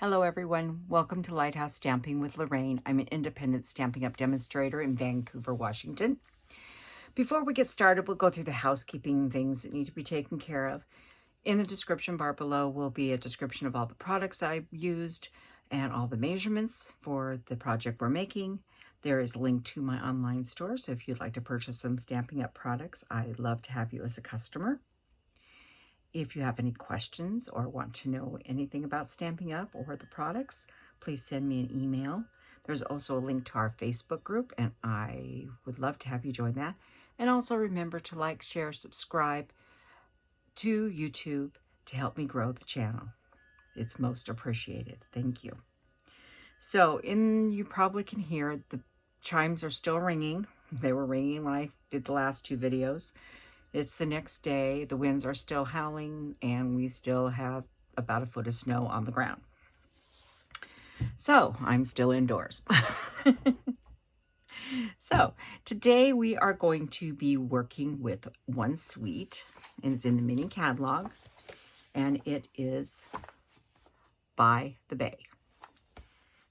Hello everyone, welcome to Lighthouse Stamping with Lorraine. I'm an independent Stampin' Up! Demonstrator in Vancouver, Washington. Before we get started, we'll go through the housekeeping things that need to be taken care of. In the description bar below will be a description of all the products I used and all the measurements for the project we're making. There is a link to my online store, so if you'd like to purchase some Stampin' Up! Products, I'd love to have you as a customer. If you have any questions or want to know anything about Stampin' Up! Or the products, please send me an email. There's also a link to our Facebook group, and I would love to have you join that. And also remember to like, share, subscribe to YouTube to help me grow the channel. It's most appreciated. Thank you. So, you probably can hear the chimes are still ringing. They were ringing when I did the last two videos. It's the next day, the winds are still howling, and we still have about a foot of snow on the ground. So, I'm still indoors. So, today we are going to be working with one suite, and it's in the mini catalog, and it is By the Bay.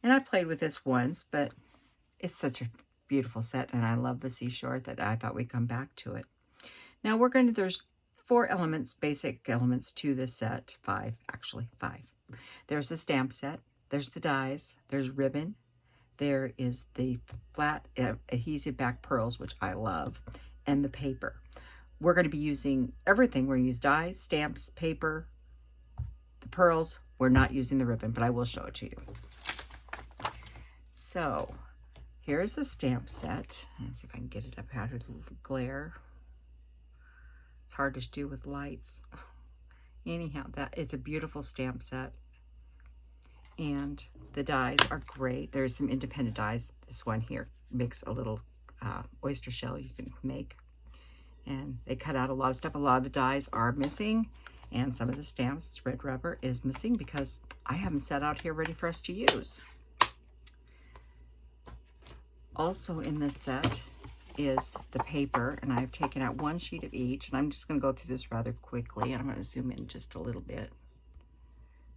And I played with this once, but it's such a beautiful set, and I love the seashore that I thought we'd come back to it. Now there's 4 elements, basic elements to this set, 5, actually 5. There's the stamp set, there's the dies, there's ribbon, there is the flat adhesive back pearls, which I love, and the paper. We're going to be using everything. We're going to use dies, stamps, paper, the pearls. We're not using the ribbon, but I will show it to you. So here's the stamp set. Let's see if I can get it up out of the glare. It's hard to do with lights. Anyhow, it's a beautiful stamp set. And the dies are great. There's some independent dies. This one here makes a little oyster shell you can make. And they cut out a lot of stuff. A lot of the dies are missing. And some of the stamps, red rubber, is missing because I haven't set out here ready for us to use. Also in this set is the paper, and I've taken out 1 sheet of each, and I'm just going to go through this rather quickly, and I'm going to zoom in just a little bit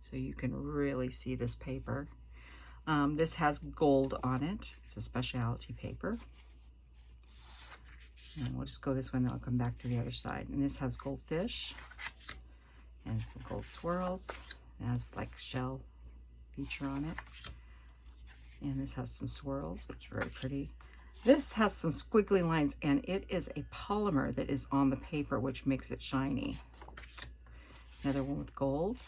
so you can really see this paper. This has gold on it. It's a specialty paper. And we'll just go this way, and then I'll come back to the other side. And this has goldfish and some gold swirls. It has like shell feature on it. And this has some swirls, which are very pretty. This has some squiggly lines, and it is a polymer that is on the paper, which makes it shiny. Another one with gold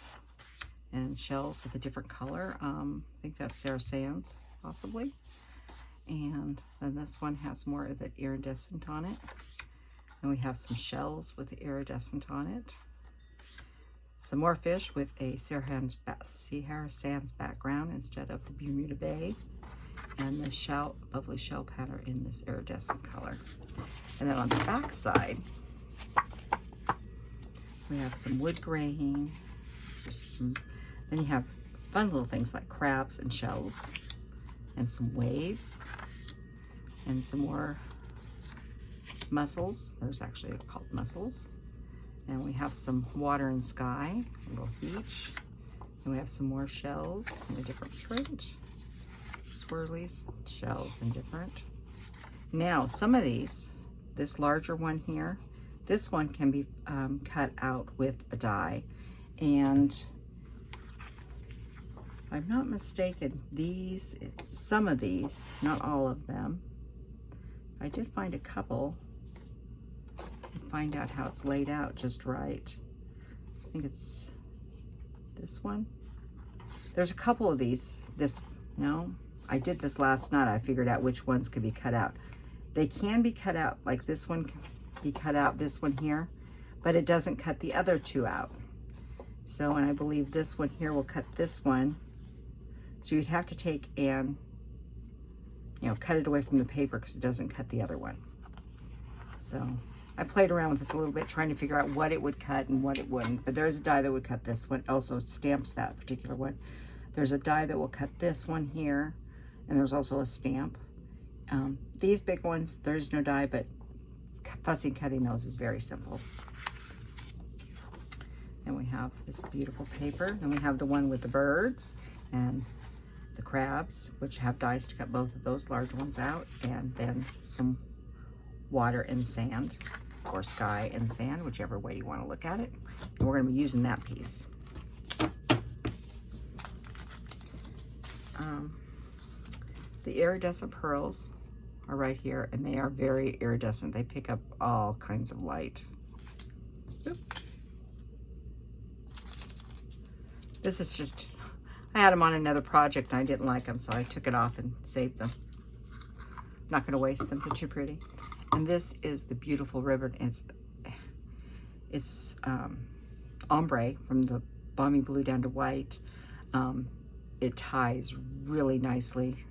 and shells with a different color. I think that's Sarah Sands, possibly. And then this one has more of the iridescent on it. And we have some shells with the iridescent on it. Some more fish with a Sarah Sands background instead of the Bermuda Bay. And the lovely shell pattern in this iridescent color. And then on the back side, we have some wood grain. Then you have fun little things like crabs and shells, and some waves, and some more mussels. There's actually called mussels. And we have some water and sky, a little beach. And we have some more shells in a different print. Swirlies, shells and different. Now, some of these, this larger one here, this one can be cut out with a die. And if I'm not mistaken, some of these, not all of them, I did find a couple. Find out how it's laid out just right. I think it's this one. There's a couple of these. No, I did this last night. I figured out which ones could be cut out. They can be cut out, like this one can be cut out, this one here, but it doesn't cut the other 2 out. So, and I believe this one here will cut this one. So you'd have to take and, cut it away from the paper because it doesn't cut the other one. So I played around with this a little bit, trying to figure out what it would cut and what it wouldn't. But there's a die that would cut this one. Also, it stamps that particular one. There's a die that will cut this one here, and there's also a stamp. These big ones, there's no die, but fussing cutting those is very simple. And we have this beautiful paper. Then we have the one with the birds. and the crabs, which have dies to cut both of those large ones out, and then some water and sand, or sky and sand, whichever way you want to look at it. And we're going to be using that piece. The iridescent pearls are right here, and they are very iridescent. They pick up all kinds of light. Oop. This is just, I had them on another project and I didn't like them, so I took it off and saved them. Not going to waste them, they're too pretty. And this is the beautiful ribbon. It's ombre, from the balmy blue down to white. It ties really nicely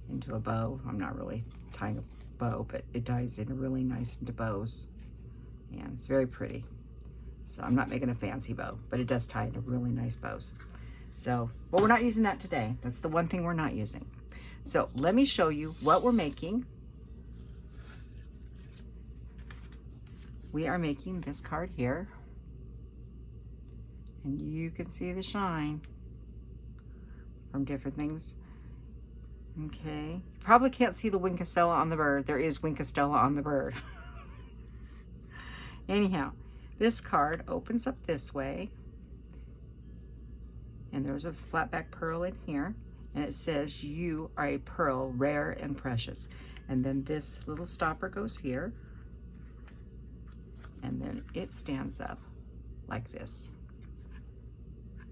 into a bow. I'm not really tying a bow, but it ties in really nice into bows, and it's very pretty. So I'm not making a fancy bow, but it does tie into really nice bows. So, but we're not using that today. That's the one thing we're not using. So let me show you what we're making. We are making this card here, and you can see the shine from different things. Okay, you probably can't see the wing costella on the bird. There is wing costella on the bird. Anyhow, this card opens up this way, and there's a flat back pearl in here, and it says, "You are a pearl, rare and precious." And then this little stopper goes here, and then it stands up like this.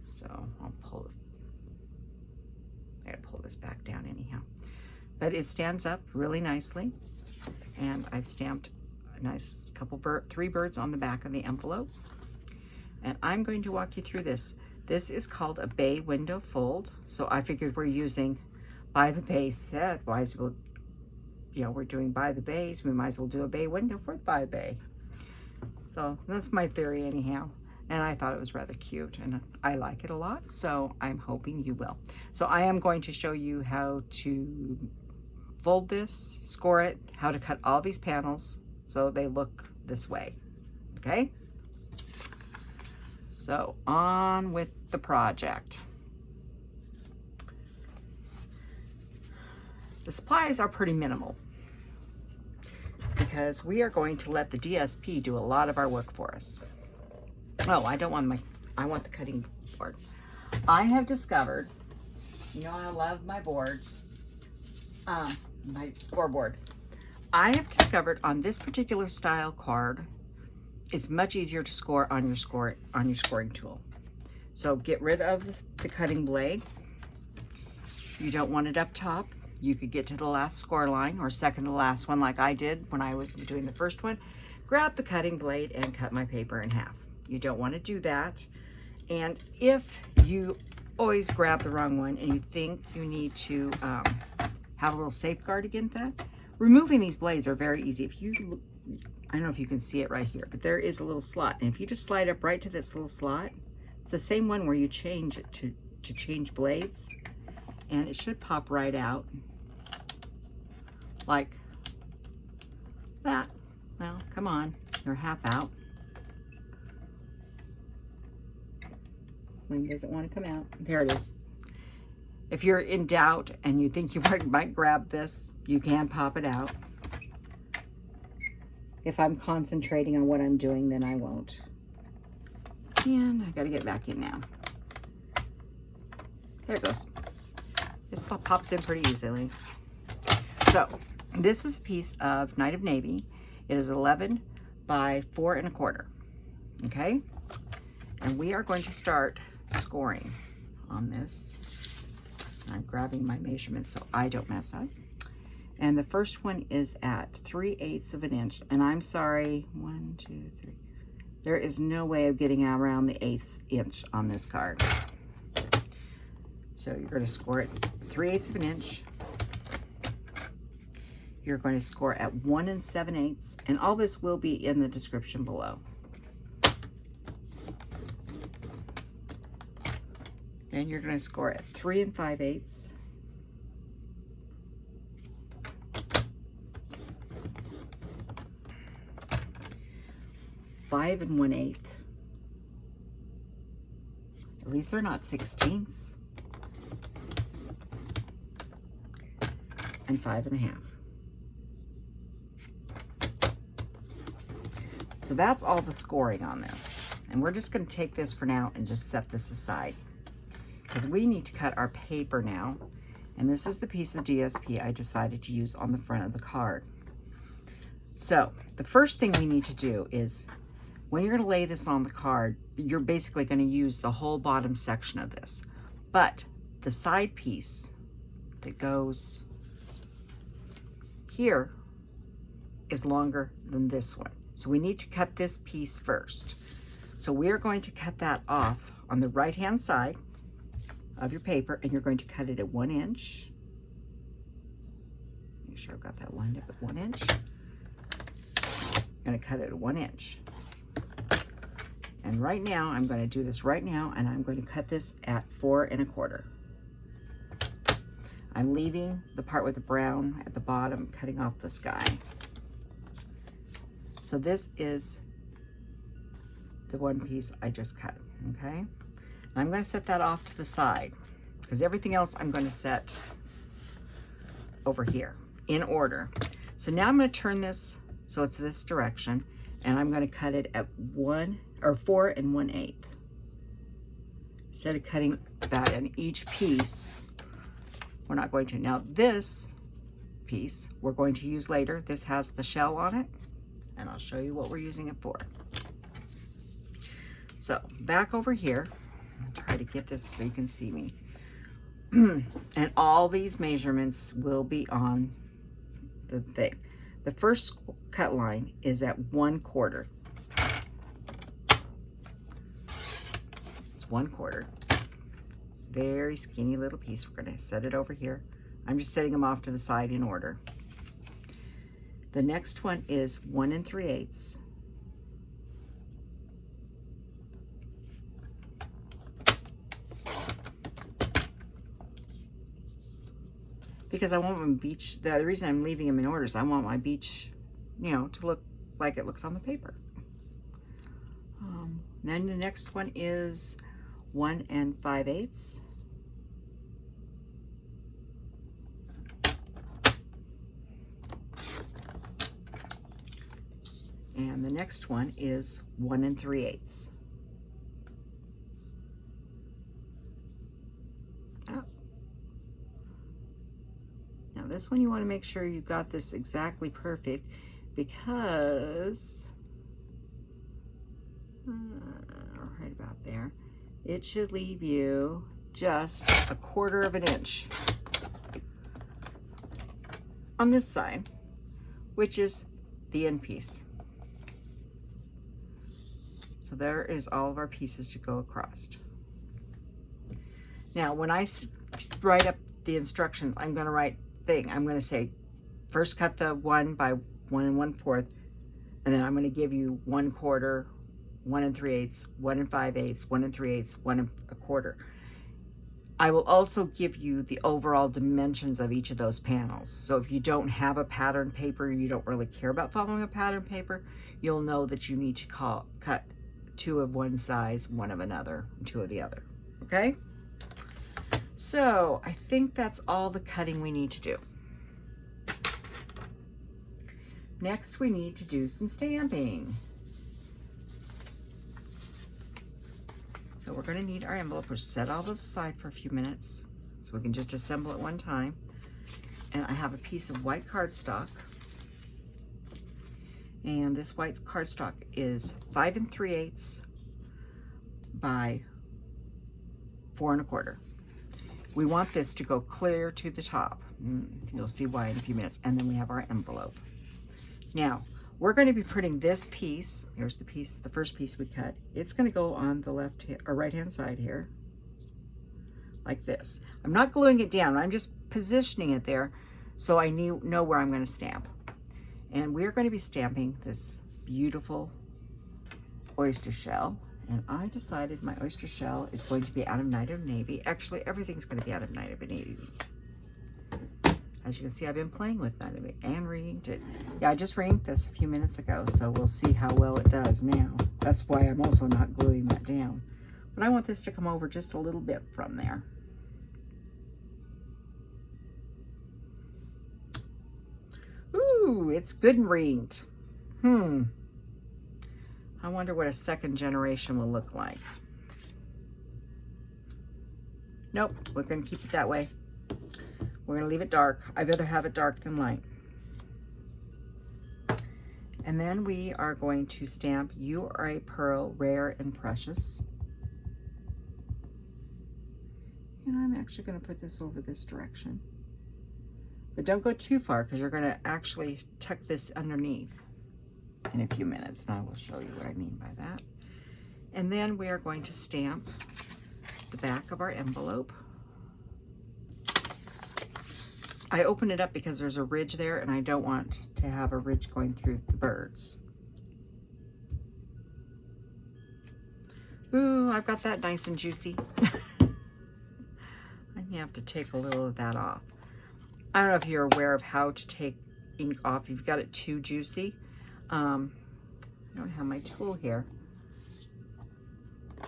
So I'll pull it. I gotta pull this back down anyhow. But it stands up really nicely, and I've stamped a nice couple, 3 birds on the back of the envelope. And I'm going to walk you through this. This is called a bay window fold. So I figured we're using By the Bay set. Why as well, you know, we're doing By the Bays, we might as well do a bay window for By the Bay. So that's my theory anyhow. And I thought it was rather cute, and I like it a lot, so I'm hoping you will. So I am going to show you how to fold this, score it, how to cut all these panels so they look this way, okay? So on with the project. The supplies are pretty minimal because we are going to let the DSP do a lot of our work for us. Oh, I don't want I want the cutting board. I have discovered, you know, I love my boards, my scoreboard. I have discovered on this particular style card, it's much easier to score on your scoring tool. So get rid of the cutting blade. You don't want it up top. You could get to the last score line, or second to last one like I did when I was doing the first one. Grab the cutting blade and cut my paper in half. You don't want to do that. And if you always grab the wrong one and you think you need to have a little safeguard against that, removing these blades are very easy. If you look, I don't know if you can see it right here, but there is a little slot. And if you just slide up right to this little slot, it's the same one where you change it to change blades. And it should pop right out like that. Well, come on, you're half out. Wing doesn't want to come out. There it is. If you're in doubt and you think you might grab this, you can pop it out. If I'm concentrating on what I'm doing, then I won't. And I gotta get back in now. There it goes. This pops in pretty easily. So this is a piece of Night of Navy. It is 11 by 4 1/4. Okay? And we are going to start scoring on this. I'm grabbing my measurements so I don't mess up. And the first one is at 3/8 of an inch. And I'm sorry, 1, 2, 3. There is no way of getting around the 1/8 inch on this card. So you're going to score it 3/8 of an inch. You're going to score at 1 7/8, and all this will be in the description below. Then you're going to score at 3 5/8. (5 1/8). At least they're not 16ths. And 5 1/2. So that's all the scoring on this. And we're just going to take this for now and just set this aside, because we need to cut our paper now. And this is the piece of DSP I decided to use on the front of the card. So the first thing we need to do is, when you're going to lay this on the card, you're basically going to use the whole bottom section of this. But the side piece that goes here is longer than this one. So we need to cut this piece first. So we're going to cut that off on the right-hand side of your paper, and you're going to cut it at 1 inch. Make sure I've got that lined up at 1 inch. I'm going to cut it at 1 inch. And right now, I'm going to do this right now, and I'm going to cut this at 4 1/4. I'm leaving the part with the brown at the bottom, cutting off the sky. So this is the one piece I just cut, okay? And I'm going to set that off to the side, because everything else I'm going to set over here in order. So now I'm going to turn this so it's this direction, and I'm going to cut it at 4 1/8. Instead of cutting that in each piece, we're not going to. Now this piece we're going to use later. This has the shell on it, and I'll show you what we're using it for. So back over here, I'll try to get this so you can see me. And all these measurements will be on the thing. The first cut line is at 1/4. It's 1/4. It's a very skinny little piece. We're going to set it over here. I'm just setting them off to the side in order. The next one is 1 3/8. Because I want my beach, the reason I'm leaving them in order is I want my beach, you know, to look like it looks on the paper. Then the next one is 1 5/8. And the next one is 1 3/8. Now this one you want to make sure you got this exactly perfect, because right about there, it should leave you just 1/4 of an inch on this side, which is the end piece. So there is all of our pieces to go across. Now when I write up the instructions, I'm going to write I'm going to say, first cut the 1 by 1 1/4, and then I'm going to give you 1/4, 1 3/8, 1 5/8, 1 3/8, 1 1/4. I will also give you the overall dimensions of each of those panels. So if you don't have a pattern paper, you don't really care about following a pattern paper, you'll know that you need to cut 2 of one size, 1 of another, and 2 of the other, okay? So I think that's all the cutting we need to do. Next, we need to do some stamping. So we're going to need our envelope. We'll set all those aside for a few minutes so we can just assemble at one time. And I have a piece of white cardstock. And this white cardstock is 5 3/8 by 4 1/4. We want this to go clear to the top. You'll see why in a few minutes. And then we have our envelope. Now, we're going to be putting this piece, here's the piece, the first piece we cut. It's going to go on the left or right hand side here, like this. I'm not gluing it down, I'm just positioning it there so I know where I'm going to stamp. And we're going to be stamping this beautiful oyster shell. And I decided my oyster shell is going to be out of Night of Navy. Actually, everything's going to be out of Night of Navy. As you can see, I've been playing with Night of Navy and re-inked it. Yeah, I just re-inked this a few minutes ago, so we'll see how well it does now. That's why I'm also not gluing that down. But I want this to come over just a little bit from there. Ooh, it's good and ringed. I wonder what a second generation will look like. Nope, we're going to keep it that way. We're going to leave it dark. I'd rather have it dark than light. And then we are going to stamp "You Are a Pearl, Rare and Precious." And I'm actually going to put this over this direction. But don't go too far, because you're going to actually tuck this underneath in a few minutes, and I will show you what I mean by that. And then we are going to stamp the back of our envelope. I open it up because there's a ridge there, and I don't want to have a ridge going through the birds. Ooh, I've got that nice and juicy. I may have to take a little of that off. I don't know if you're aware of how to take ink off if you've got it too juicy. I don't have my tool here.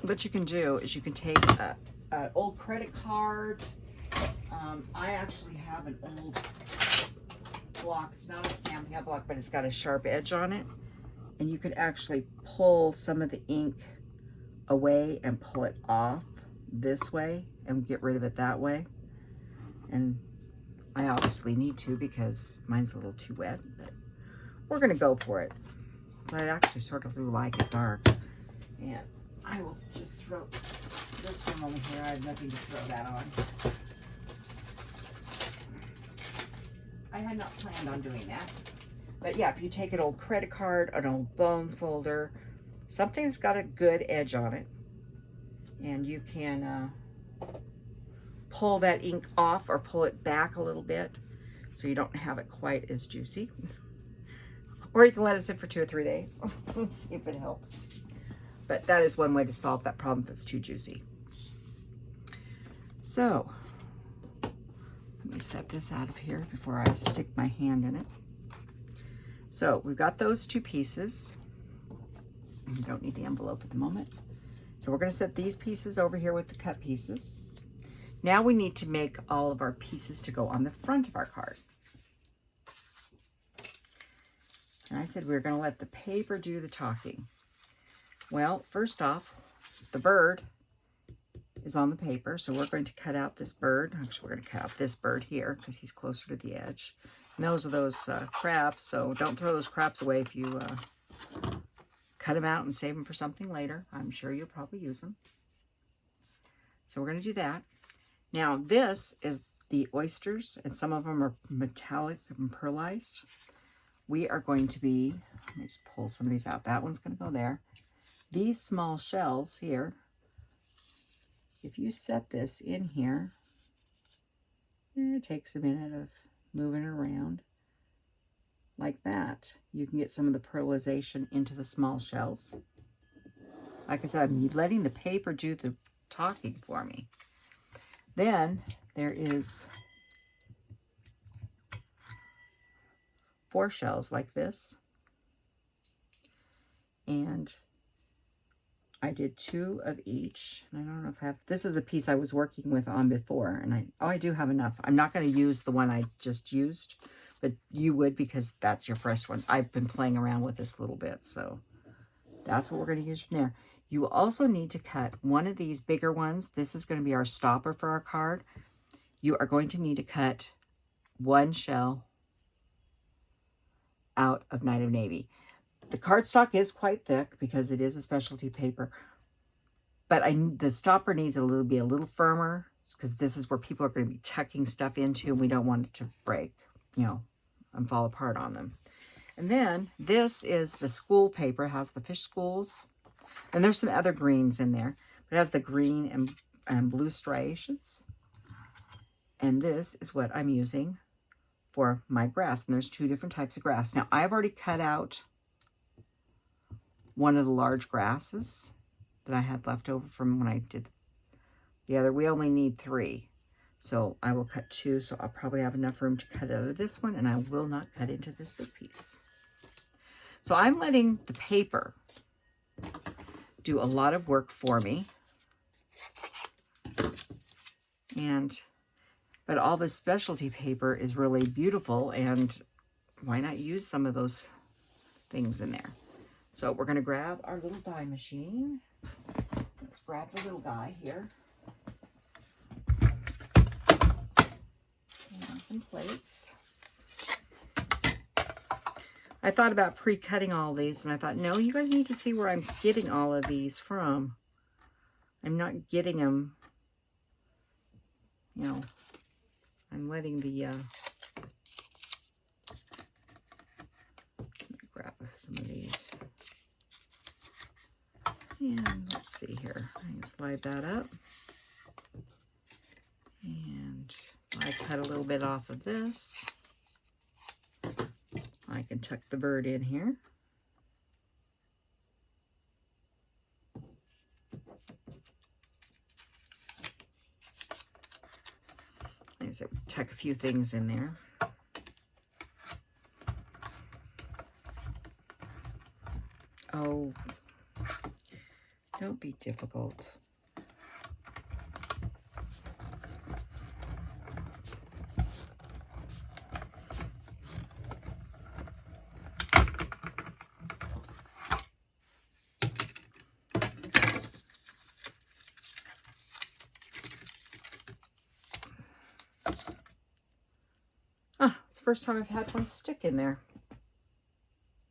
What you can do is you can take an old credit card. I actually have an old block. It's not a Stampin' Up! Block, but it's got a sharp edge on it. And you can actually pull some of the ink away and pull it off this way and get rid of it that way. And I obviously need to because mine's a little too wet, but we're going to go for it. But I actually sort of do like it dark. And I will just throw this one over here. I have nothing to throw that on. I had not planned on doing that. But yeah, if you take an old credit card, an old bone folder, something that's got a good edge on it, and you can pull that ink off or pull it back a little bit so you don't have it quite as juicy. Or you can let it sit for 2 or 3 days. Let's see if it helps. But that is one way to solve that problem if it's too juicy. So, let me set this out of here before I stick my hand in it. So, we've got those 2 pieces. We don't need the envelope at the moment. So we're going to set these pieces over here with the cut pieces. Now we need to make all of our pieces to go on the front of our card. And I said we were going to let the paper do the talking. Well, first off, the bird is on the paper, so we're going to cut out this bird. Actually, we're going to cut out this bird here because he's closer to the edge. And those are those crabs, so don't throw those crabs away if you cut them out and save them for something later. I'm sure you'll probably use them. So we're going to do that. Now, this is the oysters, and some of them are metallic and pearlized. We are going to be, let me just pull some of these out. That one's going to go there. These small shells here, if you set this in here, it takes a minute of moving it around like that. You can get some of the pearlization into the small shells. Like I said, I'm letting the paper do the talking for me. Then there is 4 shells like this. And I did 2 of each. I don't know if I have, this is a piece I was working with on before, and I do have enough. I'm not going to use the one I just used, but you would because that's your first one. I've been playing around with this a little bit, so that's what we're going to use from there. You will also need to cut one of these bigger ones. This is going to be our stopper for our card. You are going to need to cut 1 shell out of Night of Navy. The cardstock is quite thick because it is a specialty paper, but the stopper needs to be a little firmer because this is where people are going to be tucking stuff into, and we don't want it to break, and fall apart on them. And then this is the school paper. It has the fish schools, and there's some other greens in there, but it has the green and blue striations. And this is what I'm using for my grass, and there's 2 different types of grass. Now, I've already cut out one of the large grasses that I had left over from when I did the other. We only need 3. So I will cut 2. So I'll probably have enough room to cut out of this one, and I will not cut into this big piece. So I'm letting the paper do a lot of work for me. But all this specialty paper is really beautiful, and why not use some of those things in there? So we're going to grab our little die machine. Let's grab the little guy here. And some plates. I thought about pre-cutting all these, and I thought, no, you guys need to see where I'm getting all of these from. I'm not getting them, you know, I'm letting the, grab some of these. And let's see here. I can slide that up. And I cut a little bit off of this. I can tuck the bird in here. Like I said, tuck a few things in there. Oh, don't be difficult. It's the first time I've had one stick in there.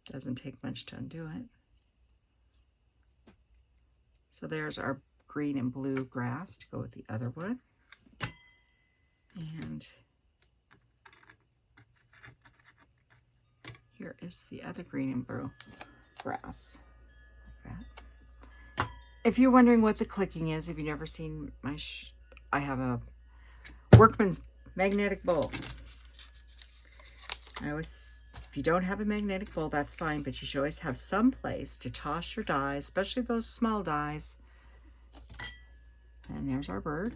Doesn't take much to undo it. So there's our green and blue grass to go with the other one. And here is the other green and blue grass, like that. If you're wondering what the clicking is, if you've never seen my, I have a Workman's magnetic bowl. If you don't have a magnetic bowl, that's fine, but you should always have some place to toss your dies, especially those small dies. And there's our bird.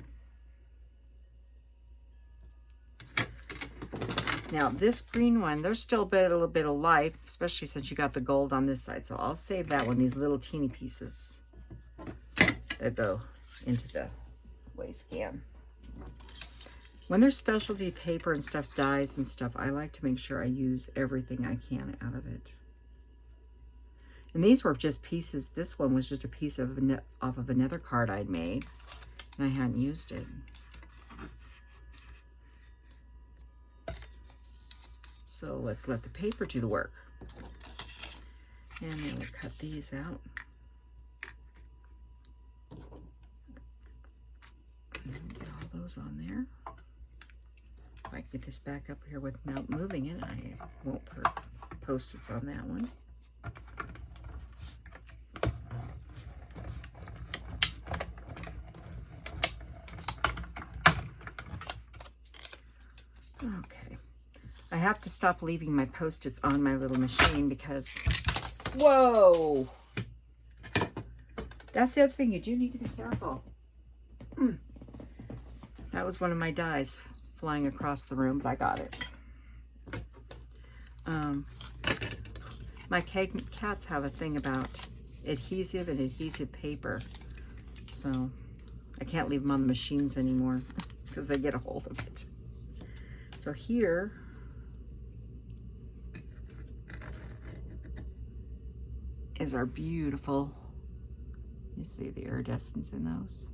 Now this green one, there's still a little bit of life, especially since you got the gold on this side. So I'll save that one, these little teeny pieces that go into the waste can. When there's specialty paper and stuff, dyes and stuff, I like to make sure I use everything I can out of it. And these were just pieces. This one was just a piece of off of another card I'd made, and I hadn't used it. So let's let the paper do the work. And then we'll cut these out. And get all those on there. If I get this back up here without moving it, I won't put Post-its on that one. Okay. I have to stop leaving my Post-its on my little machine because, whoa! That's the other thing, you do need to be careful. That was one of my dies flying across the room, but I got it. My cats have a thing about adhesive and adhesive paper, so I can't leave them on the machines anymore because they get a hold of it. So here is our beautiful, you see the iridescence in those.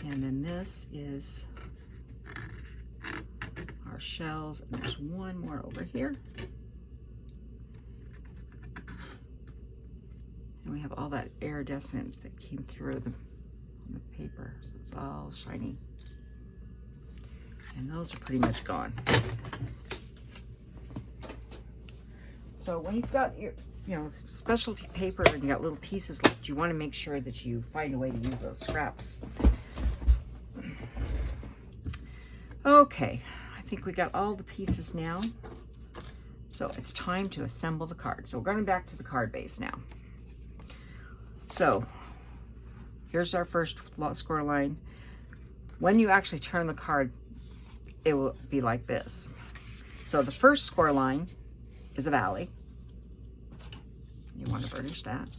And then this is our shells, and there's one more over here. And we have all that iridescence that came through on the paper, so it's all shiny. And those are pretty much gone. So when you've got your, specialty paper and you got little pieces left, you want to make sure that you find a way to use those scraps. Okay, I think we got all the pieces now. So it's time to assemble the card. So we're going back to the card base now. So here's our first score line. When you actually turn the card, it will be like this. So the first score line is a valley. You want to burnish that.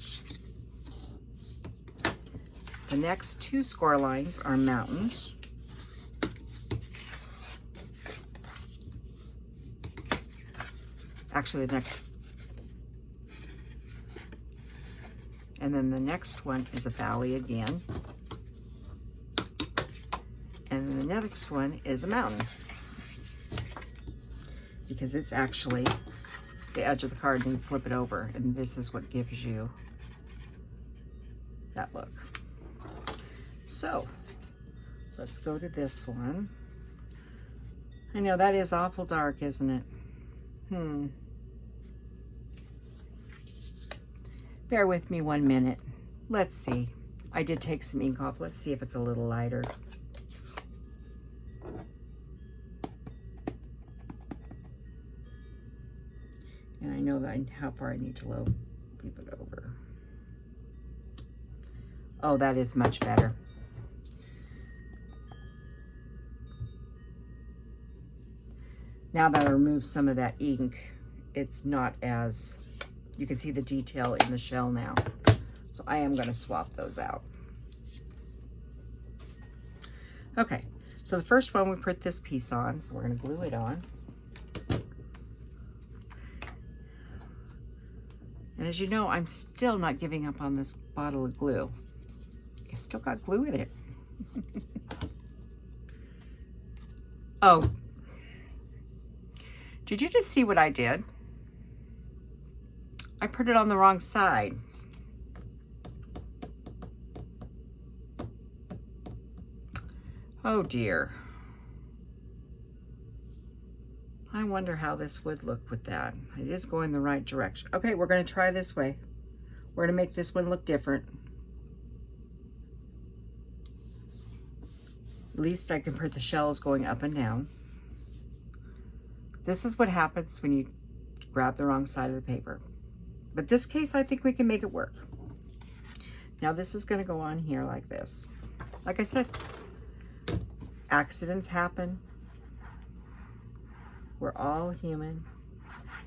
The next 2 score lines are mountains. Actually, and then the next one is a valley again. And then the next one is a mountain, because it's actually the edge of the card, and you flip it over, and this is what gives you that look. So let's go to this one. I know that is awful dark, isn't it? Bear with me 1 minute. Let's see. I did take some ink off. Let's see if it's a little lighter. And I know that how far I need to leave it over. Oh, that is much better. Now that I removed some of that ink, it's not as, you can see the detail in the shell now. So I am going to swap those out. Okay, so the first one we put this piece on, so we're going to glue it on. And as you know, I'm still not giving up on this bottle of glue. It's still got glue in it. Oh, did you just see what I did? I put it on the wrong side. Oh dear. I wonder how this would look with that. It is going the right direction. Okay, we're going to try this way. We're going to make this one look different. At least I can put the shells going up and down. This is what happens when you grab the wrong side of the paper. But this case, I think we can make it work. Now this is going to go on here like this. Like I said, accidents happen. We're all human.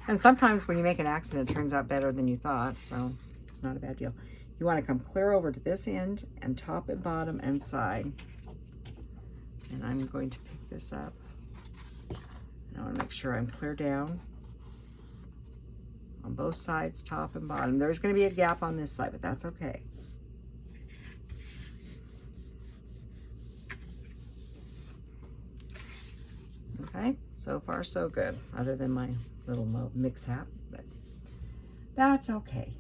And sometimes when you make an accident, it turns out better than you thought, so it's not a bad deal. You want to come clear over to this end and top and bottom and side. And I'm going to pick this up. And I want to make sure I'm clear down on both sides, top and bottom. There's going to be a gap on this side, but that's okay. Okay, so far so good, other than my little mix hat, but that's okay.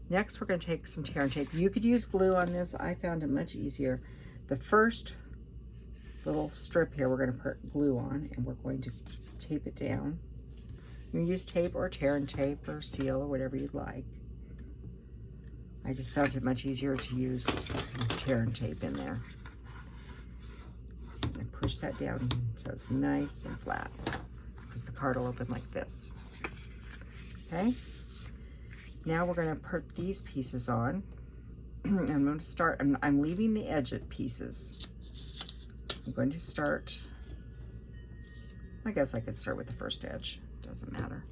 Next, we're going to take some tear and tape. You could use glue on this. I found it much easier. The first little strip here, we're going to put glue on, and we're going to tape it down. You can use tape or tear and tape or seal or whatever you'd like. I just found it much easier to use some tear and tape in there. And push that down so it's nice and flat, because the card will open like this. Okay? Now we're going to put these pieces on. I'm going to start, I'm leaving the edge pieces. I'm going to start, I guess I could start with the first edge. Doesn't matter.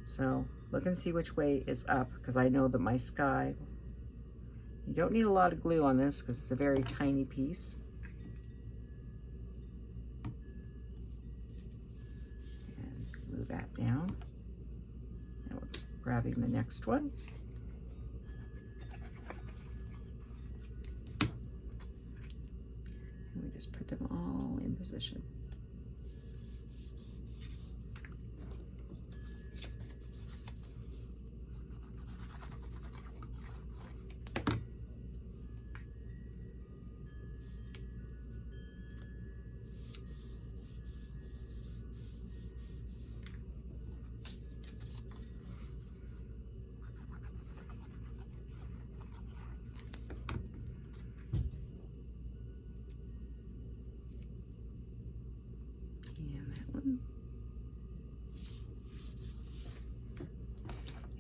So look and see which way is up, because I know that my sky, you don't need a lot of glue on this because it's a very tiny piece. And glue that down. Now we're grabbing the next one. And we just put them all in position.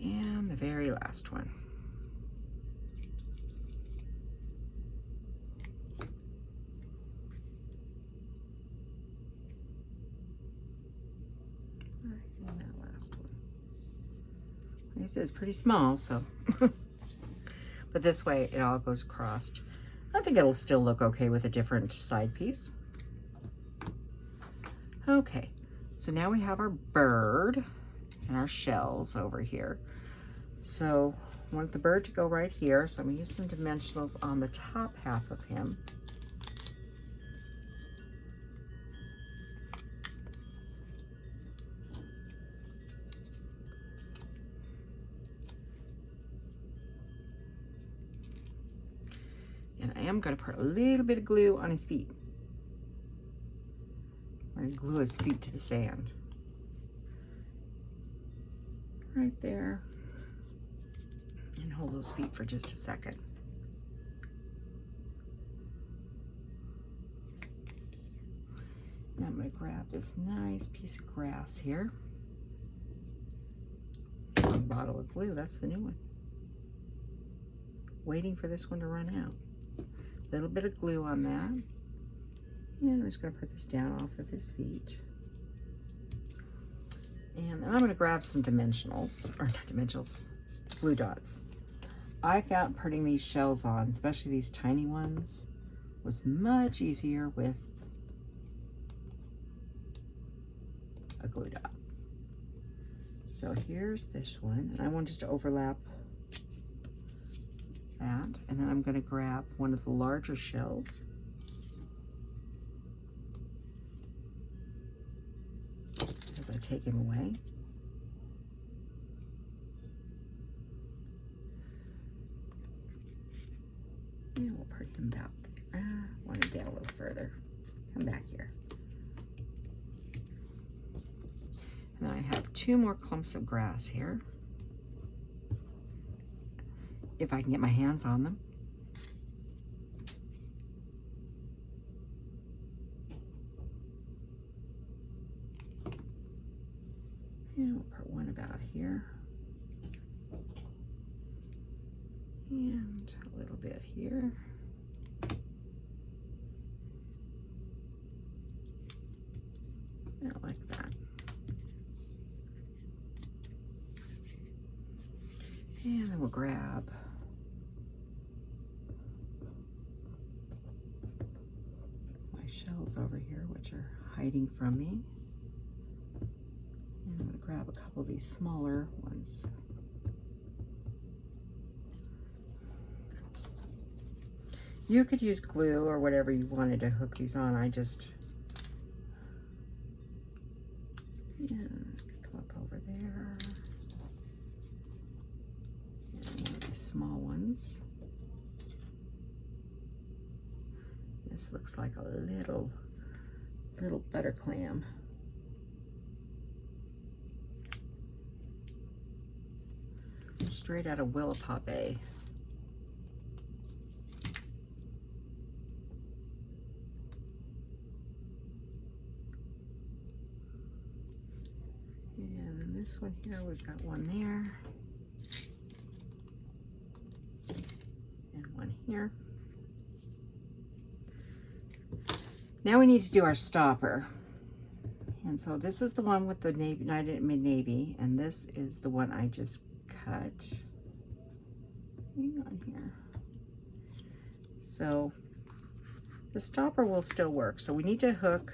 And the very last one. And that last one. I said, it's pretty small, so. But this way it all goes across. I think it'll still look okay with a different side piece. Okay, so now we have our bird and our shells over here. So I want the bird to go right here, so I'm gonna use some dimensionals on the top half of him. And I am gonna put a little bit of glue on his feet. I'm gonna glue his feet to the sand. Right there. And hold those feet for just a second. Now I'm gonna grab this nice piece of grass here. One bottle of glue, that's the new one. Waiting for this one to run out. A little bit of glue on that. And I'm just gonna put this down off of his feet. And then I'm gonna grab some dimensionals, or not dimensionals, glue dots. I found putting these shells on, especially these tiny ones, was much easier with a glue dot. So here's this one, and I want just to overlap that, and then I'm gonna grab one of the larger shells. As I take him away. And we'll put him about there. Want him down a little further. Come back here. And then I have 2 more clumps of grass here. If I can get my hands on them. And we'll put one about here. And a little bit here. Like that. And then we'll grab my shells over here, which are hiding from me. And I'm going to grab a couple of these smaller ones. You could use glue or whatever you wanted to hook these on. I just come up over there. And one of these small ones. This looks like a little butter clam. Straight out of Willapa Bay. And then this one here, we've got one there. And one here. Now we need to do our stopper. And so this is the one with the navy, mid-navy, and this is the one I just cut. Hang on here. So the stopper will still work. So we need to hook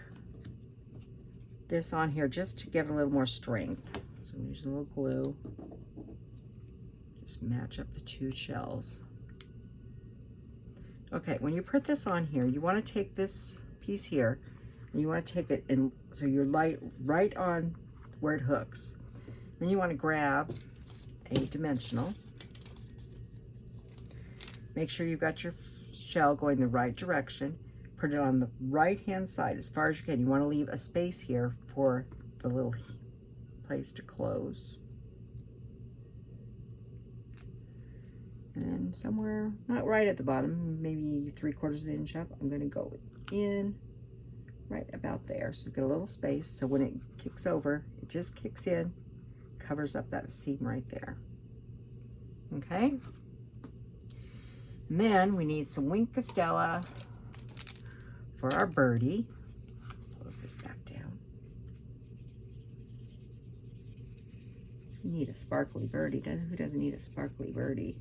this on here just to give it a little more strength. So we use a little glue. Just match up the 2 shells. Okay, when you put this on here, you want to take this piece here and you want to take it in so you're right on where it hooks. Then you want to grab a dimensional. Make sure you've got your shell going the right direction. Put it on the right hand side as far as you can. You want to leave a space here for the little place to close. And somewhere, not right at the bottom, maybe 3/4 of an inch up, I'm going to go in right about there. So you've got a little space. So when it kicks over, it just kicks in, covers up that seam right there. Okay? And then we need some Wink Costella for our birdie. Close this back down. So You need a sparkly birdie. Who doesn't need a sparkly birdie?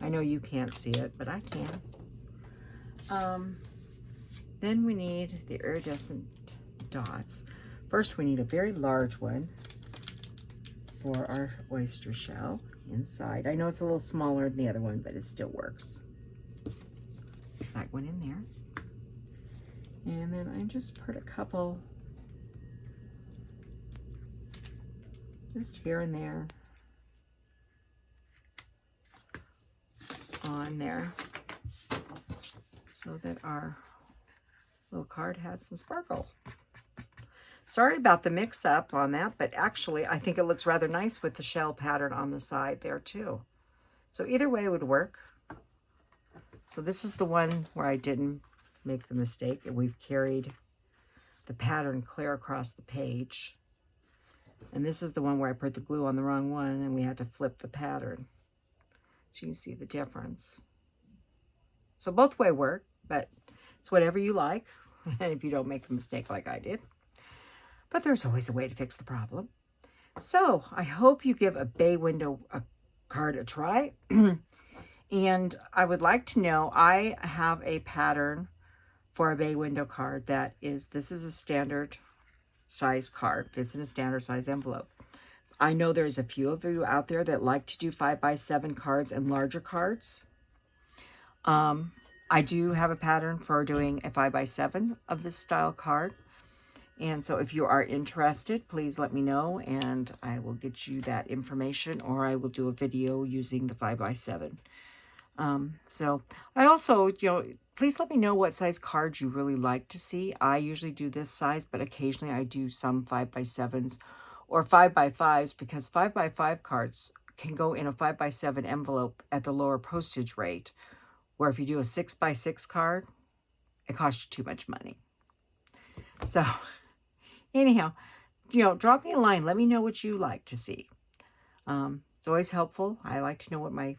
I know you can't see it, but I can. Then we need the iridescent dots. First, we need a very large one for our oyster shell inside. I know it's a little smaller than the other one, but it still works. There's that one in there. And then I just put a couple just here and there on there so that our little card had some sparkle. Sorry about the mix-up on that, but actually I think it looks rather nice with the shell pattern on the side there too. So either way would work. So this is the one where I didn't make the mistake, and we've carried the pattern clear across the page. And this is the one where I put the glue on the wrong one and we had to flip the pattern. So you can see the difference. So both way work, but it's whatever you like, and if you don't make a mistake like I did. But there's always a way to fix the problem. So I hope you give a bay window card a try. And I would like to know, I have a pattern for a bay window card that is, this is a standard size card, fits in a standard size envelope. I know there's a few of you out there that like to do 5x7 cards and larger cards. I do have a pattern for doing a 5x7 of this style card. And so if you are interested, please let me know and I will get you that information, or I will do a video using the 5x7. So I also, please let me know what size cards you really like to see. I usually do this size, but occasionally I do some 5x7s or 5x5s, because 5x5 cards can go in a 5x7 envelope at the lower postage rate, where if you do a 6x6 card, it costs you too much money. So anyhow, drop me a line. Let me know what you like to see. It's always helpful. I like to know what my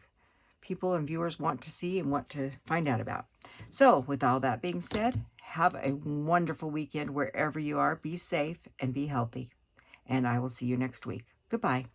people and viewers want to see and want to find out about. So with all that being said, have a wonderful weekend wherever you are. Be safe and be healthy. And I will see you next week. Goodbye.